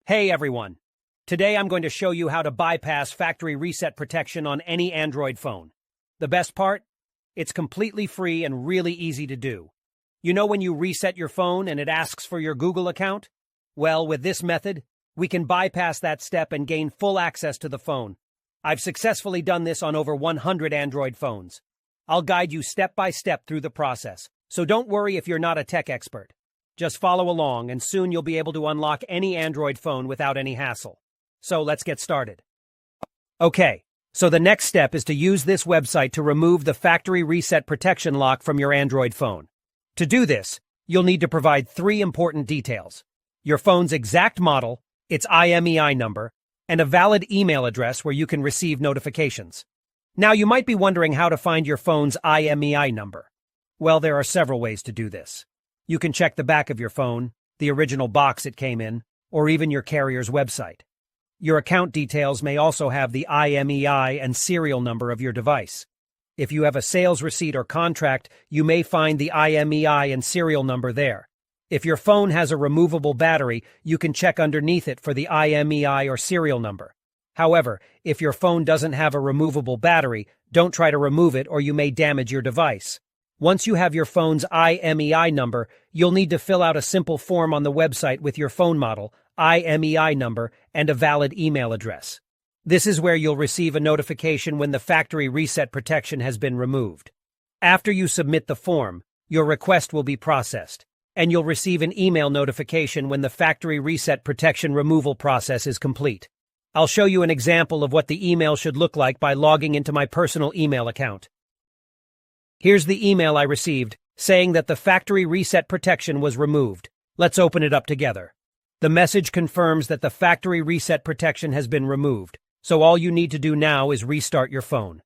Hey everyone! Today I'm going to show you how to bypass factory reset protection on any Android phone. The best part? It's completely free and really easy to do. You know when you reset your phone and it asks for your Google account? Well, with this method, we can bypass that step and gain full access to the phone. I've successfully done this on over 100 Android phones. I'll guide you step by step through the process, so don't worry if you're not a tech expert. Just follow along and soon you'll be able to unlock any Android phone without any hassle. So let's get started. Okay, so the next step is to use this website to remove the factory reset protection lock from your Android phone. To do this, you'll need to provide 3 important details: your phone's exact model, its IMEI number, and a valid email address where you can receive notifications. Now you might be wondering how to find your phone's IMEI number. Well, there are several ways to do this. You can check the back of your phone, the original box it came in, or even your carrier's website. Your account details may also have the IMEI and serial number of your device. If you have a sales receipt or contract, you may find the IMEI and serial number there. If your phone has a removable battery, you can check underneath it for the IMEI or serial number. However, if your phone doesn't have a removable battery, don't try to remove it or you may damage your device. Once you have your phone's IMEI number, you'll need to fill out a simple form on the website with your phone model, IMEI number, and a valid email address. This is where you'll receive a notification when the factory reset protection has been removed. After you submit the form, your request will be processed, and you'll receive an email notification when the factory reset protection removal process is complete. I'll show you an example of what the email should look like by logging into my personal email account. Here's the email I received, saying that the factory reset protection was removed. Let's open it up together. The message confirms that the factory reset protection has been removed, so all you need to do now is restart your phone.